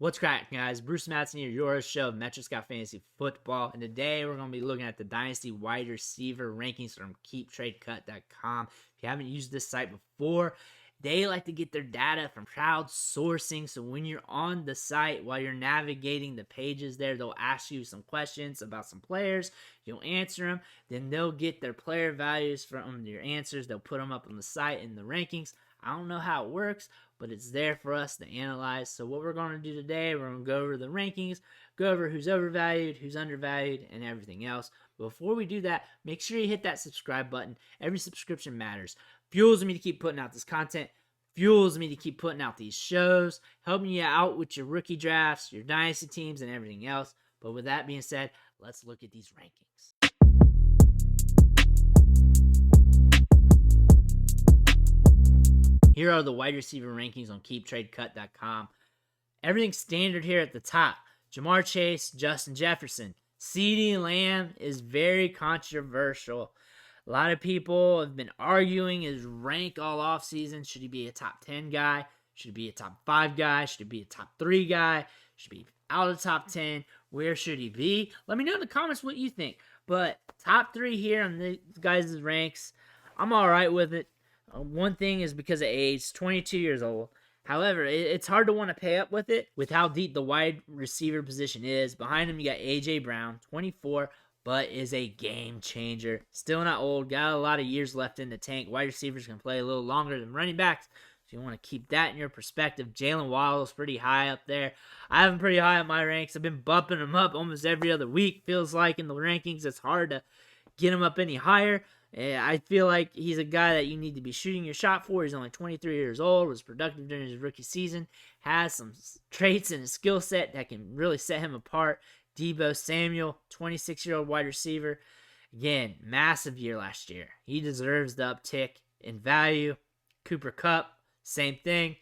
What's cracking, guys? Bruce Madsen here, your show of Metro Scout Fantasy Football. And today we're going to be looking at the Dynasty wide receiver rankings from KeepTradeCut.com. If you haven't used this site before, they like to get their data from crowdsourcing. So when you're on the site, while you're navigating the pages there, they'll ask you some questions about some players. You'll answer them. Then they'll get their player values from your answers. They'll put them up on the site in the rankings. I don't know how it works, but it's there for us to analyze. So what we're going to do today, we're going to go over the rankings, go over who's overvalued, who's undervalued, and everything else. But before we do that, make sure you hit that subscribe button. Every subscription matters. Fuels me to keep putting out this content. Fuels me to keep putting out these shows, helping you out with your rookie drafts, your dynasty teams, and everything else. But with that being said, let's look at these rankings. Here are the wide receiver rankings on KeepTradeCut.com. Everything's standard here at the top. Jamar Chase, Justin Jefferson. CeeDee Lamb is very controversial. A lot of people have been arguing his rank all offseason. Should he be a top 10 guy? Should he be a top 5 guy? Should he be a top 3 guy? Should he be out of the top 10? Where should he be? Let me know in the comments what you think. But top 3 here on the guys' ranks, I'm all right with it. One thing is because of age, 22 years old. However, it's hard to want to pay up with it with how deep the wide receiver position is. Behind him, you got A.J. Brown, 24, but is a game changer. Still not old, got a lot of years left in the tank. Wide receivers can play a little longer than running backs. So you want to keep that in your perspective. Jalen Wilde is pretty high up there. I have him pretty high on my ranks. I've been bumping him up almost every other week. Feels like in the rankings, it's hard to get him up any higher. I feel like he's a guy that you need to be shooting your shot for. He's only 23 years old, was productive during his rookie season, has some traits in his skill set that can really set him apart. Debo Samuel, 26-year-old wide receiver. Again, massive year last year. He deserves the uptick in value. Cooper Kupp, same thing.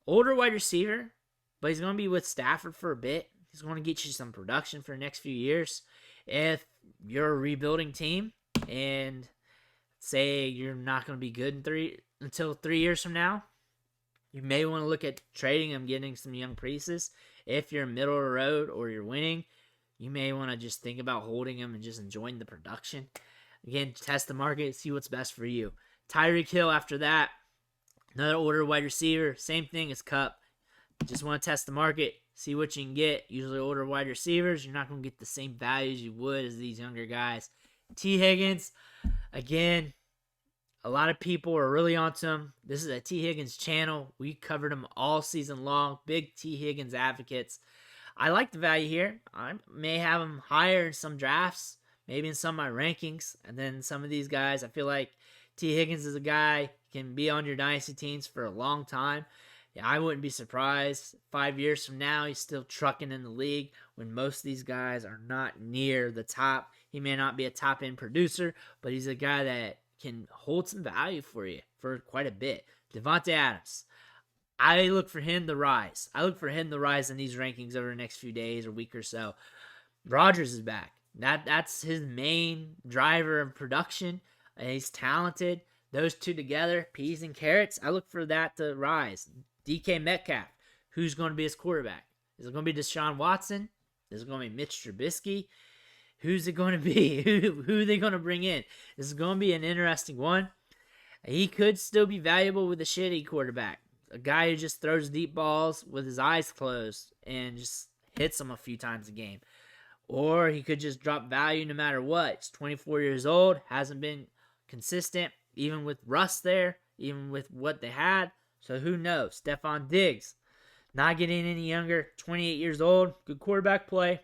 Older wide receiver, but he's going to be with Stafford for a bit. He's going to get you some production for the next few years. If you're a rebuilding team, and say you're not going to be good until 3 years from now, you may want to look at trading him, getting some young pieces. If you're middle of the road or you're winning, you may want to just think about holding him and just enjoying the production. Again, test the market, see what's best for you. Tyreek Hill after that, another older wide receiver, same thing as Kupp. Just want to test the market, see what you can get. Usually older wide receivers, you're not going to get the same values you would as these younger guys. T. Higgins, again, a lot of people are really onto him. This is a T. Higgins channel. We covered him all season long. Big T. Higgins advocates. I like the value here. I may have him higher in some drafts, maybe in some of my rankings. And then some of these guys, I feel like T. Higgins is a guy who can be on your dynasty teams for a long time. Yeah, I wouldn't be surprised 5 years from now he's still trucking in the league when most of these guys are not near the top. He may not be a top-end producer, but he's a guy that can hold some value for you for quite a bit. Devante Adams, I look for him to rise. I look for him to rise in these rankings over the next few days or week or so. Rodgers is back. That's his main driver of production. He's talented. Those two together, peas and carrots, I look for that to rise. DK Metcalf, who's going to be his quarterback? Is it going to be Deshawn Watson? Is it going to be Mitch Trubisky? Who's it going to be? Who are they going to bring in? This is going to be an interesting one. He could still be valuable with a shitty quarterback. A guy who just throws deep balls with his eyes closed and just hits them a few times a game. Or he could just drop value no matter what. He's 24 years old, hasn't been consistent, even with Russ there, even with what they had. So who knows? Stephon Diggs, not getting any younger, 28 years old, good quarterback play,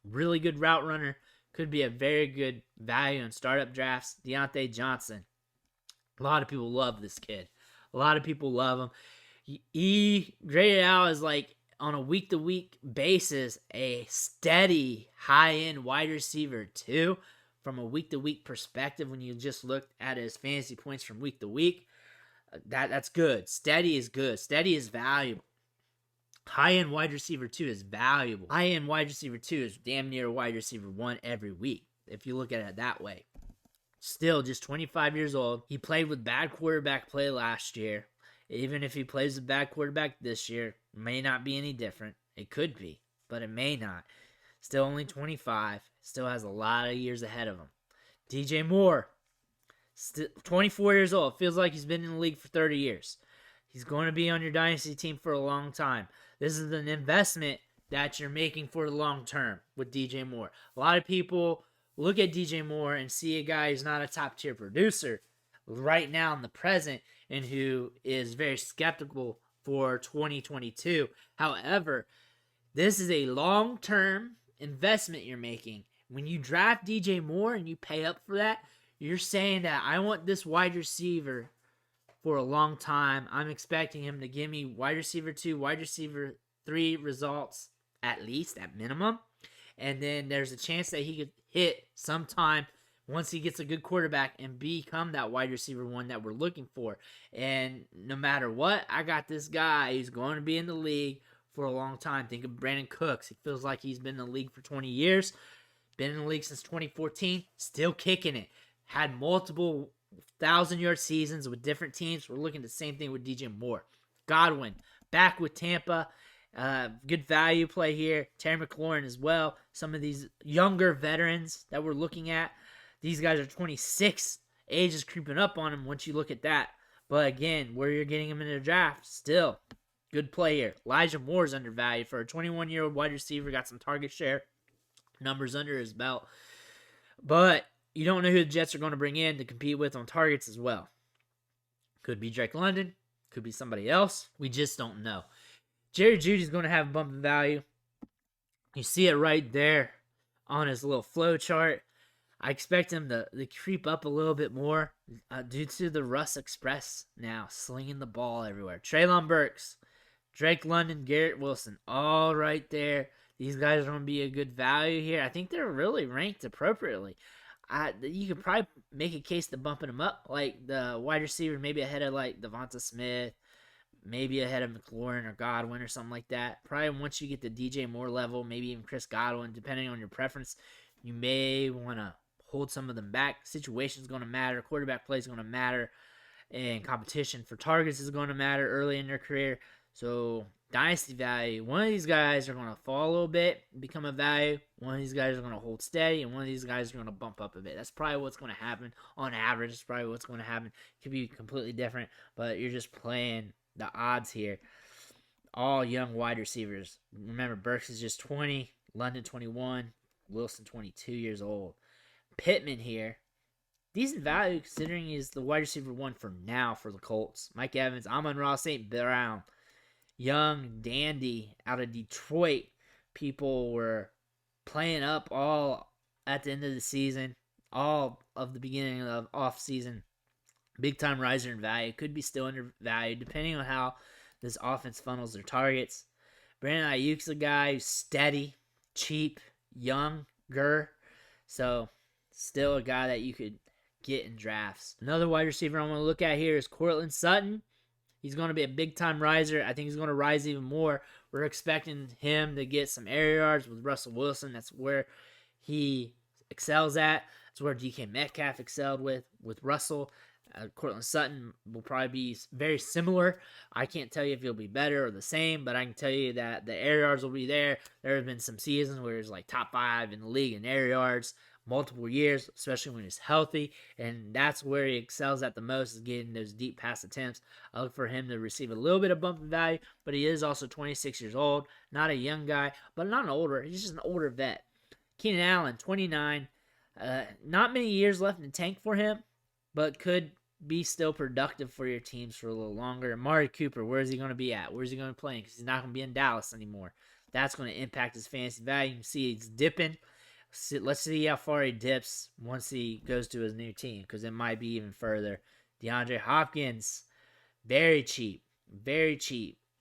really good route runner, could be a very good value in startup drafts. Deante Johnson, a lot of people love this kid. A lot of people love him. He graded out as like on a week-to-week basis a steady high-end wide receiver too. From a week-to-week perspective, when you just looked at his fantasy points from week to week, that's good. Steady is good. Steady is valuable. High-end wide receiver 2 is valuable. High-end wide receiver 2 is damn near wide receiver 1 every week, if you look at it that way. Still, just 25 years old. He played with bad quarterback play last year. Even if he plays with bad quarterback this year, May not be any different. It could be, but it may not. Still only 25. Still has a lot of years ahead of him. DJ Moore, 24 years old. Feels like he's been in the league for 30 years. He's going to be on your Dynasty team for a long time. This is an investment that you're making for the long term with DJ Moore. A lot of people look at DJ Moore and see a guy who's not a top-tier producer right now in the present and who is very skeptical for 2022. However, this is a long-term investment you're making. When you draft DJ Moore and you pay up for that, you're saying that I want this wide receiver for a long time. I'm expecting him to give me wide receiver 2, wide receiver 3 results at least, at minimum. And then there's a chance that he could hit sometime once he gets a good quarterback and become that wide receiver 1 that we're looking for. And no matter what, I got this guy who's going to be in the league for a long time. Think of Brandon Cooks. He feels like he's been in the league for 20 years. Been in the league since 2014. Still kicking it. Had multiple 1,000-yard seasons with different teams. We're looking at the same thing with DJ Moore. Godwin, back with Tampa. Good value play here. Terry McLaurin as well. Some of these younger veterans that we're looking at. These guys are 26. Age is creeping up on them once you look at that. But again, where you're getting them in the draft, still good play here. Elijah Moore's undervalued for a 21-year-old wide receiver. Got some target share numbers under his belt. But you don't know who the Jets are going to bring in to compete with on targets as well. Could be Drake London. Could be somebody else. We just don't know. Jerry Judy's going to have a bump in value. You see it right there on his little flow chart. I expect him to creep up a little bit more due to the Russ Express now slinging the ball everywhere. Treylon Burks, Drake London, Garrett Wilson, all right there. These guys are going to be a good value here. I think they're really ranked appropriately. You could probably make a case to bumping them up, like the wide receiver, maybe ahead of like Devonta Smith, maybe ahead of McLaurin or Godwin or something like that. Probably once you get the DJ Moore level, maybe even Chris Godwin, depending on your preference, you may want to hold some of them back. Situation is going to matter. Quarterback play is going to matter. And competition for targets is going to matter early in their career. So Dynasty value, one of these guys are going to fall a little bit, become a value. One of these guys are going to hold steady, and one of these guys are going to bump up a bit. That's probably what's going to happen on average. That's probably what's going to happen. It could be completely different, but you're just playing the odds here. All young wide receivers. Remember, Burks is just 20, London 21, Wilson 22 years old. Pittman here. Decent value considering he's the wide receiver 1 for now for the Colts. Mike Evans, Amon-Ra St. Brown. Young dandy out of Detroit. People were playing up all at the end of the season, all of the beginning of off season. Big time riser in value. Could be still undervalued depending on how this offense funnels their targets. Brandon Ayuk's a guy who's steady, cheap, younger. So still a guy that you could get in drafts. Another wide receiver I want to look at here is Cortland Sutton. He's going to be a big-time riser. I think he's going to rise even more. We're expecting him to get some air yards with Russell Wilson. That's where he excels at. That's where DK Metcalf excelled with Russell. Cortland Sutton will probably be very similar. I can't tell you if he'll be better or the same, but I can tell you that the air yards will be there. There have been some seasons where he's like top 5 in the league in air yards. Multiple years, especially when he's healthy, and that's where he excels at the most, is getting those deep pass attempts. I look for him to receive a little bit of bump in value, but he is also 26 years old, not a young guy, but not an older. He's just an older vet. Keenan Allen, 29, not many years left in the tank for him, but could be still productive for your teams for a little longer. Marty Cooper, where is he going to be at? Where is he going to play? Because he's not going to be in Dallas anymore. That's going to impact his fantasy value. You can see he's dipping. Let's see how far he dips once he goes to his new team, because it might be even further. DeAndre Hopkins, very cheap,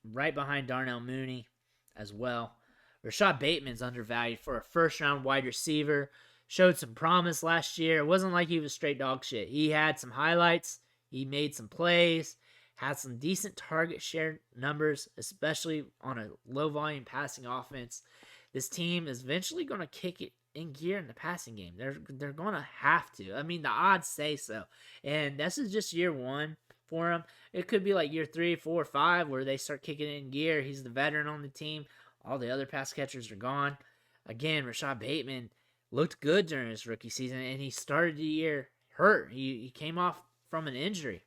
right behind Darnell Mooney as well. Rashad Bateman's undervalued for a first-round wide receiver. Showed some promise last year. It wasn't like he was straight dog shit. He had some highlights. He made some plays. Had some decent target share numbers, especially on a low-volume passing offense. This team is eventually going to kick it in gear in the passing game. They're going to have to. I mean, the odds say so. And this is just year 1. for him. It could be like year 3, 4, 5 where they start kicking it in gear. He's the veteran on the team. All the other pass catchers are gone. Again, Rashad Bateman looked good during his rookie season, and he started the year hurt. He came off from an injury.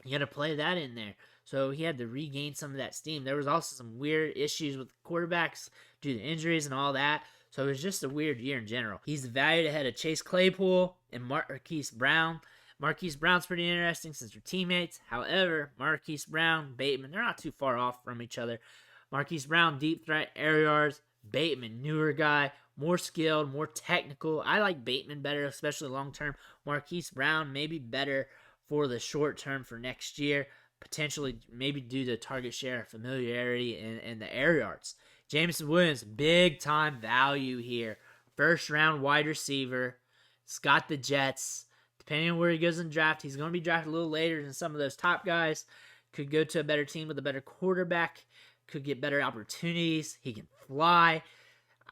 You got to play that in there. So he had to regain some of that steam. There was also some weird issues with quarterbacks due to injuries and all that. So it was just a weird year in general. He's valued ahead of Chase Claypool and Marquis Brown. Marquis Brown's pretty interesting since they're teammates. However, Marquis Brown, Bateman, they're not too far off from each other. Marquis Brown, deep threat, air yards. Bateman, newer guy, more skilled, more technical. I like Bateman better, especially long term. Marquis Brown maybe better for the short term for next year. Potentially maybe due to target share, familiarity, and the air yards. Jameson Williams, big time value here. First round wide receiver. He's got the Jets. Depending on where he goes in the draft, he's going to be drafted a little later than some of those top guys. Could go to a better team with a better quarterback. Could get better opportunities. He can fly.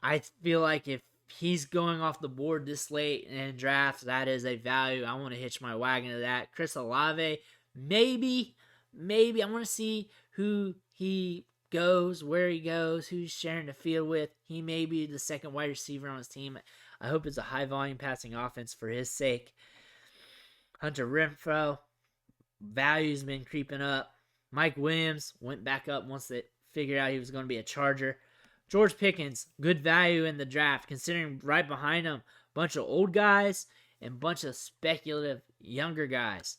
I feel like if he's going off the board this late in drafts, that is a value. I want to hitch my wagon to that. Chris Olave, maybe. I want to see who he goes, where he goes, who's he's sharing the field with. He may be the second wide receiver on his team. I hope it's a high-volume passing offense for his sake. Hunter Renfrow, value's been creeping up. Mike Williams went back up once they figured out he was going to be a Charger. George Pickens, good value in the draft, considering right behind him, a bunch of old guys and a bunch of speculative younger guys.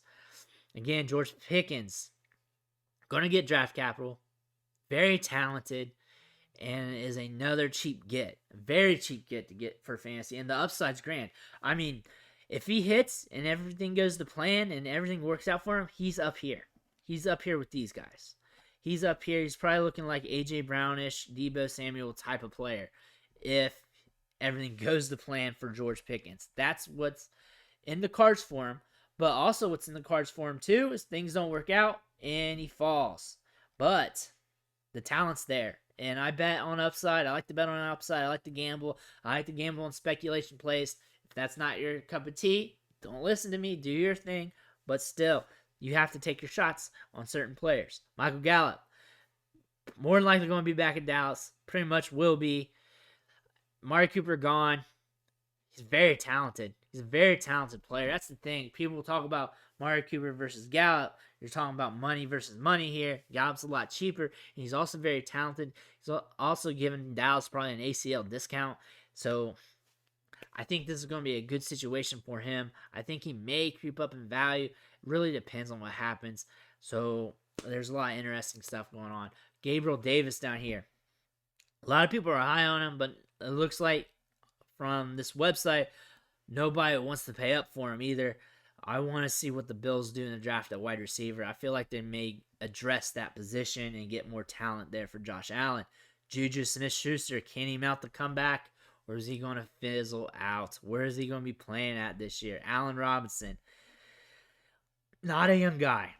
Again, George Pickens, going to get draft capital, very talented, and is another cheap get. Very cheap get to get for fantasy, and the upside's grand. I mean, if he hits and everything goes to plan and everything works out for him, he's up here. He's up here with these guys. He's up here. He's probably looking like A.J. Brownish, Debo Samuel type of player if everything goes to plan for George Pickens. That's what's in the cards for him. But also what's in the cards for him too is things don't work out and he falls. But the talent's there. And I bet on upside. I like to bet on upside. I like to gamble. I like to gamble on speculation plays. If that's not your cup of tea, don't listen to me. Do your thing. But still, you have to take your shots on certain players. Michael Gallup, more than likely going to be back in Dallas. Pretty much will be. Marty Cooper gone. He's very talented. He's a very talented player. That's the thing. People talk about Marty Cooper versus Gallup. You're talking about money versus money here. Gallup's a lot cheaper, and he's also very talented. He's also giving Dallas probably an ACL discount. So I think this is going to be a good situation for him. I think he may creep up in value. It really depends on what happens. So there's a lot of interesting stuff going on. Gabriel Davis down here. A lot of people are high on him, but it looks like from this website, nobody wants to pay up for him either. I want to see what the Bills do in the draft at wide receiver. I feel like they may address that position and get more talent there for Josh Allen. Juju Smith-Schuster, can he mount the comeback, or is he going to fizzle out? Where is he going to be playing at this year? Allen Robinson, not a young guy.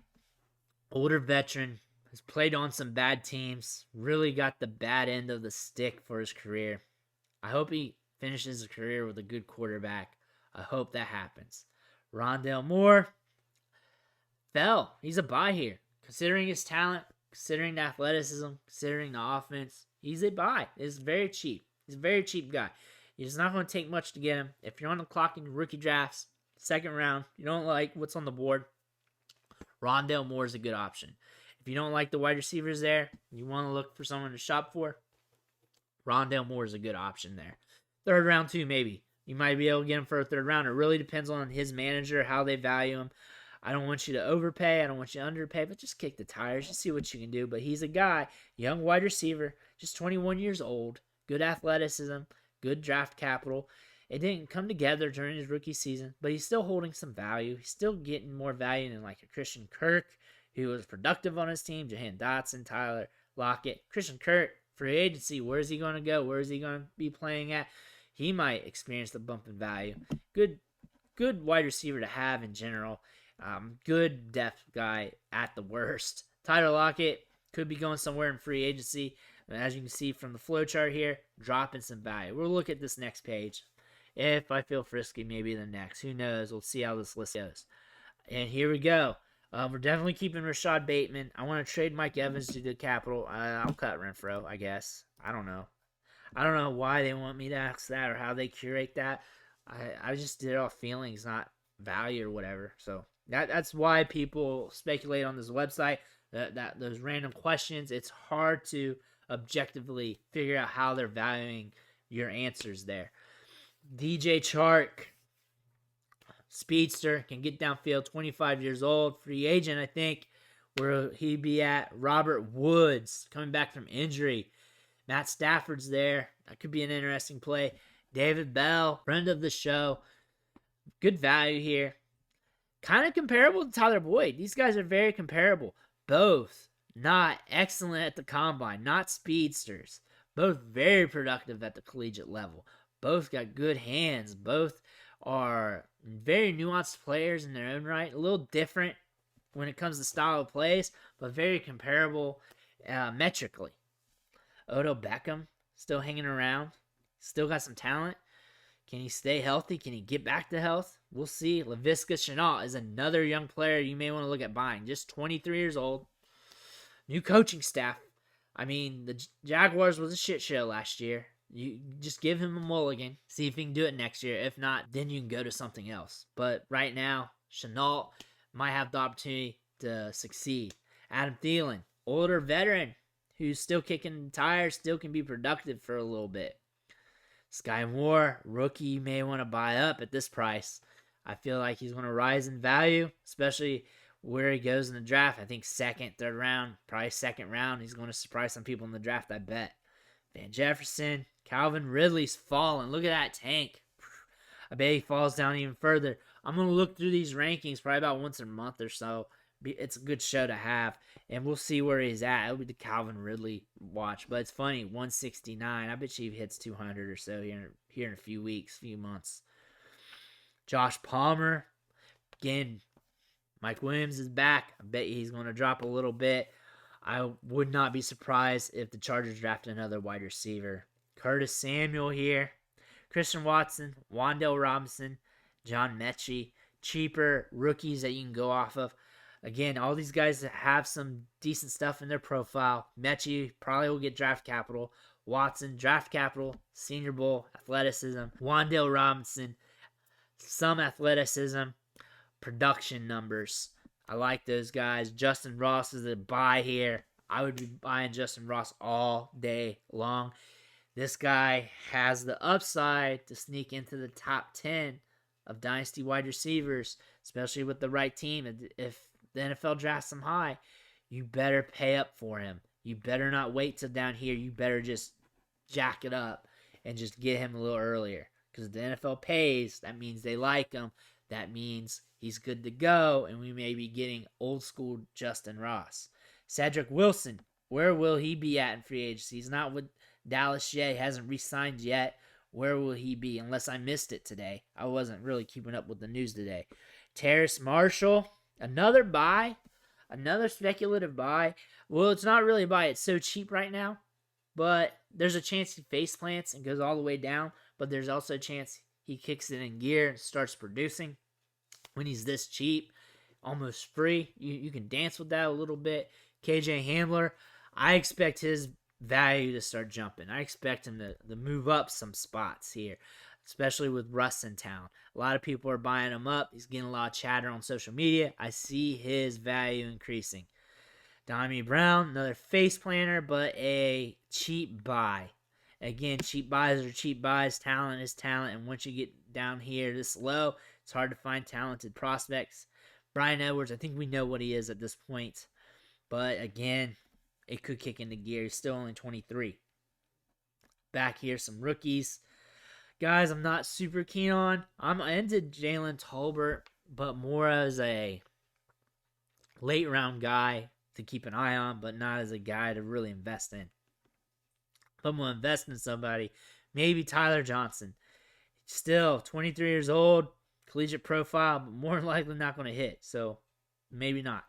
Older veteran, has played on some bad teams, really got the bad end of the stick for his career. I hope he finishes his career with a good quarterback. I hope that happens. Rondelle Moore fell. He's a buy here. Considering his talent, considering the athleticism, considering the offense, he's a buy. It's very cheap. He's a very cheap guy. It's not going to take much to get him. If you're on the clock in rookie drafts, second round, you don't like what's on the board, Rondelle Moore is a good option. If you don't like the wide receivers there, you want to look for someone to shop for, Rondelle Moore is a good option there. Third round too, maybe. You might be able to get him for a third round. It really depends on his manager, how they value him. I don't want you to overpay. I don't want you to underpay, but just kick the tires. Just see what you can do. But he's a guy, young wide receiver, just 21 years old, good athleticism, good draft capital. It didn't come together during his rookie season, but he's still holding some value. He's still getting more value than like a Christian Kirk, who was productive on his team, Jahan Dotson, Tyler Lockett. Christian Kirk, free agency, where is he going to go? Where is he going to be playing at? He might experience the bump in value. Good wide receiver to have in general. Good depth guy at the worst. Tyler Lockett could be going somewhere in free agency. And as you can see from the flow chart here, dropping some value. We'll look at this next page. If I feel frisky, maybe the next. Who knows? We'll see how this list goes. And here we go. We're definitely keeping Rashad Bateman. I want to trade Mike Evans to the Capitol. I'll cut Renfro, I guess. I don't know. I don't know why they want me to ask that or how they curate that. I just did it off feelings, not value or whatever. So that's why people speculate on this website. That those random questions. It's hard to objectively figure out how they're valuing your answers there. DJ Chark, speedster, can get downfield, 25 years old, free agent, I think. Where he be at? Robert Woods, coming back from injury. Matt Stafford's there. That could be an interesting play. David Bell, friend of the show. Good value here. Kind of comparable to Tyler Boyd. These guys are very comparable. Both not excellent at the combine, not speedsters. Both very productive at the collegiate level. Both got good hands. Both are very nuanced players in their own right. A little different when it comes to style of plays, but very comparable metrically. Odell Beckham still hanging around. Still got some talent. Can he stay healthy? Can he get back to health? We'll see. Leviska Chanel is another young player you may want to look at buying. Just 23 years old. New coaching staff. I mean, the Jaguars was a shit show last year. You just give him a mulligan. See if he can do it next year. If not, then you can go to something else. But right now, Chanel might have the opportunity to succeed. Adam Thielen, older veteran who's still kicking tires, still can be productive for a little bit. Sky Moore, rookie you may want to buy up at this price. I feel like he's going to rise in value, especially where he goes in the draft. I think second, third round, probably second round. He's going to surprise some people in the draft, I bet. Van Jefferson, Calvin Ridley's falling. Look at that tank. I bet he falls down even further. I'm going to look through these rankings probably about once a month or so. It's a good show to have, and we'll see where he's at. It'll be the Calvin Ridley watch, but it's funny, 169. I bet you he hits 200 or so here in a few weeks, few months. Josh Palmer, again, Mike Williams is back. I bet he's going to drop a little bit. I would not be surprised if the Chargers draft another wide receiver. Curtis Samuel here. Christian Watson, Rondelle Robinson, John Mechie, cheaper rookies that you can go off of. Again, all these guys have some decent stuff in their profile. Mechie probably will get draft capital. Watson, draft capital, Senior Bowl, athleticism. Rondelle Robinson, some athleticism, production numbers. I like those guys. Justin Ross is a buy here. I would be buying Justin Ross all day long. This guy has the upside to sneak into the top 10 of Dynasty wide receivers, especially with the right team. If the NFL drafts him high, you better pay up for him. You better not wait till down here. You better just jack it up and just get him a little earlier. Because if the NFL pays, that means they like him. That means he's good to go, and we may be getting old school Justin Ross. Cedric Wilson, where will he be at in free agency? He's not with Dallas yet. He hasn't re-signed yet. Where will he be? Unless I missed it today. I wasn't really keeping up with the news today. Terrace Marshall, another buy, another speculative buy. Well, it's not really a buy. It's so cheap right now. But there's a chance he face plants and goes all the way down. But there's also a chance he kicks it in gear and starts producing. When he's this cheap, almost free, you can dance with that a little bit. KJ Hamler, I expect his value to start jumping. I expect him to move up some spots here, especially with Russ in town. A lot of people are buying him up. He's getting a lot of chatter on social media. I see his value increasing. Donnie Brown, another face planter, but a cheap buy. Again, cheap buys are cheap buys. Talent is talent. And once you get down here this low, it's hard to find talented prospects. Brian Edwards, I think we know what he is at this point. But again, it could kick into gear. He's still only 23. Back here, some rookies. Guys, I'm not super keen on. I'm into Jalen Tolbert, but more as a late round guy to keep an eye on, but not as a guy to really invest in. If I'm going to invest in somebody, maybe Tyler Johnson. Still 23 years old, collegiate profile, but more than likely not going to hit. So maybe not.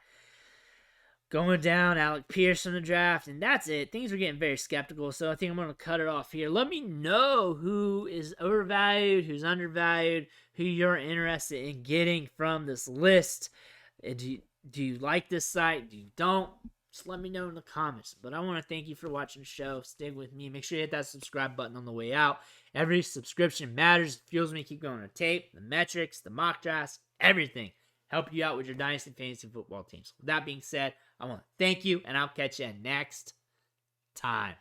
Going down, Alec Pierce in the draft, and that's it. Things are getting very skeptical, so I think I'm going to cut it off here. Let me know who is overvalued, who's undervalued, who you're interested in getting from this list. Do you like this site? Do you don't? Just let me know in the comments. But I want to thank you for watching the show. Stick with me. Make sure you hit that subscribe button on the way out. Every subscription matters. It fuels me to keep going on tape. The metrics, the mock drafts, everything. Help you out with your Dynasty Fantasy Football teams. With that being said, I want to thank you, and I'll catch you next time.